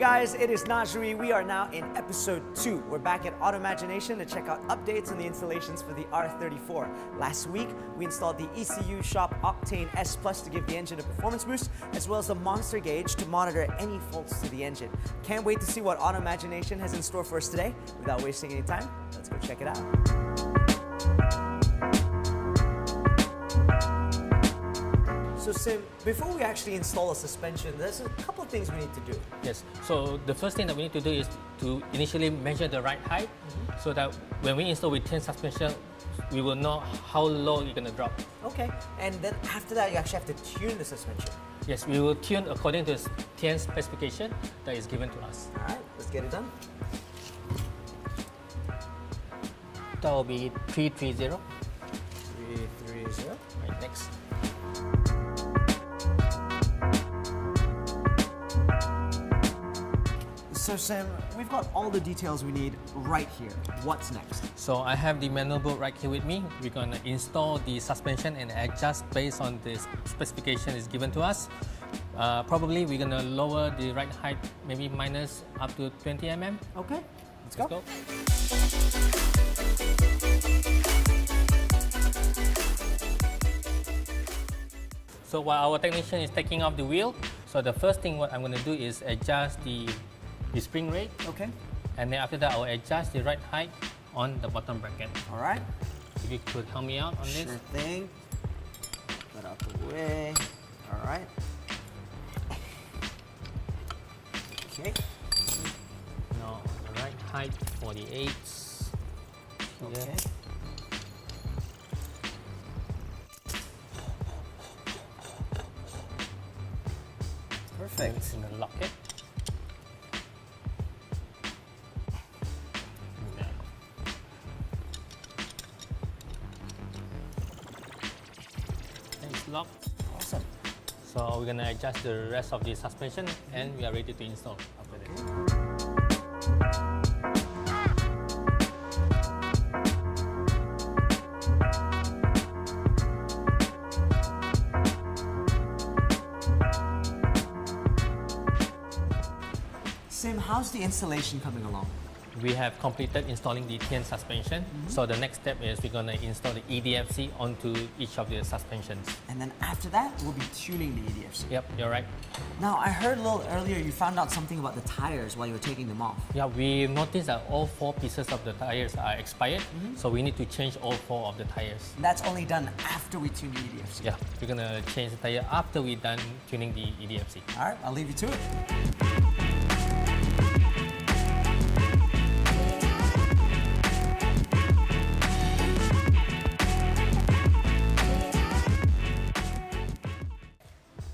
guys, it is Najri. We are now in episode 2. We're back at Automagination to check out updates on the installations for the R34. Last week, we installed the ECU Shop Octane S Plus to give the engine a performance boost, as well as a monster gauge to monitor any faults to the engine. Can't wait to see what Automagination has in store for us today. Without wasting any time, let's go check it out. So Sim, before we actually install a suspension, there's a couple of things we need to do. Yes, so the first thing that we need to do is to initially measure the right height so that when we install with 10 suspension, we will know how low you're going to drop. Okay, and then after that, you actually have to tune the suspension. Yes, we will tune according to the 10 specification that is given to us. All right, let's get it done. That will be 330. 330. Right, next. So Sam, we've got all the details we need right here. What's next? So I have the manual book right here with me. We're going to install the suspension and adjust based on the specification is given to us. Probably we're going to lower the right height, maybe minus up to 20 mm. Okay, let's go. So while our technician is taking off the wheel, so the first thing what I'm going to do is adjust the spring rate. Okay. And then after that, I'll adjust the right height on the bottom bracket. All right. If you could help me out on this. Sure thing. Get out the way. All right. Okay. Now, the right height, 48. Okay. Perfect. It's in the locket. It's locked. Awesome. So we're gonna adjust the rest of the suspension and we are ready to install after this. Sim, how's the installation coming along? We have completed installing the TN suspension. So the next step is we're gonna install the EDFC onto each of the suspensions. And then after that, we'll be tuning the EDFC. Yep, you're right. Now, I heard a little earlier you found out something about the tires while you were taking them off. Yeah, we noticed that all 4 pieces of the tires are expired, so we need to change all 4 of the tires. That's only done after we tune the EDFC. Yeah, we're gonna change the tire after we're done tuning the EDFC. All right, I'll leave you to it.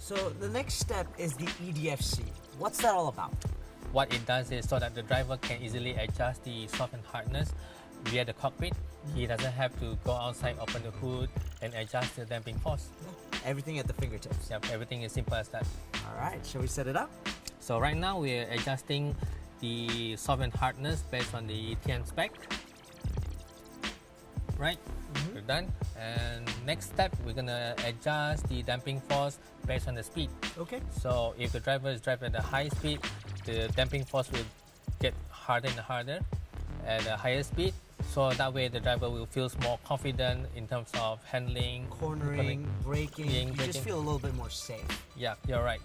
So the next step is the EDFC. What's that all about? What it does is so that the driver can easily adjust the soft and hardness via the cockpit. He doesn't have to go outside, open the hood, and adjust the damping force. Everything at the fingertips. Yep, everything is simple as that. All right, shall we set it up? So right now we're adjusting the soft and hardness based on the TN spec. Right, we're done. And next step, we're gonna adjust the damping force based on the speed. Okay. So if the driver is driving at a high speed, the damping force will get harder and harder at a higher speed. So that way the driver will feel more confident in terms of handling, Cornering, braking, you just feel a little bit more safe. Yeah, you're right.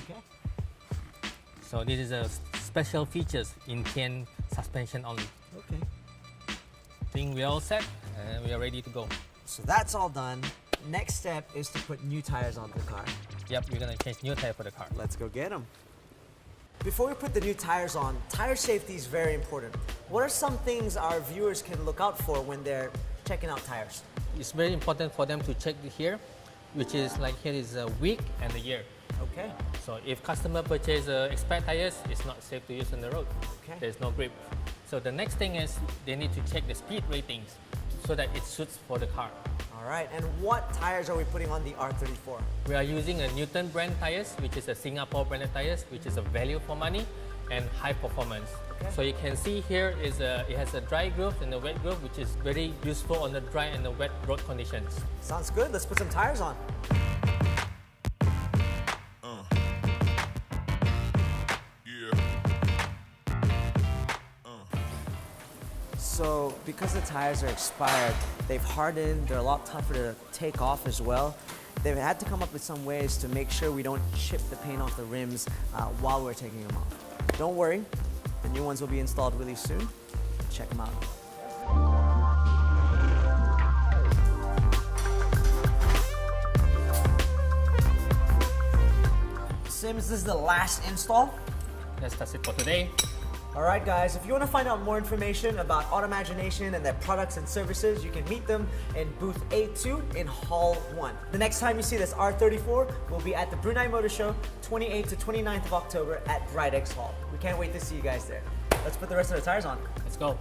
Okay. So this is a special features in TN suspension only. Okay. Think we're all set and we are ready to go. So that's all done. Next step is to put new tires on the car. Yep, we're gonna change new tire for the car. Let's go get them. Before we put the new tires on, tire safety is very important. What are some things our viewers can look out for when they're checking out tires? It's very important for them to check here, which is like here is a week and a year. Okay. So if customer purchase expired tires, it's not safe to use on the road. Okay. There's no grip. So the next thing is they need to check the speed ratings so that it suits for the car. All right, and what tires are we putting on the R34? We are using a Newton brand tires, which is a Singapore branded tires, which is a value for money and high performance. Okay. So you can see here is it has a dry groove and a wet groove, which is very useful on the dry and the wet road conditions. Sounds good. Let's put some tires on. Yeah. So because the tires are expired, they've hardened, they're a lot tougher to take off as well. They've had to come up with some ways to make sure we don't chip the paint off the rims while we're taking them off. Don't worry, the new ones will be installed really soon. Check them out. Sims, this is the last install. That's it for today. All right, guys, if you want to find out more information about Automagination and their products and services, you can meet them in booth A2 in Hall 1. The next time you see this R34 will be at the Brunei Motor Show, 28th to 29th of October at Bright X Hall. We can't wait to see you guys there. Let's put the rest of the tires on. Let's go.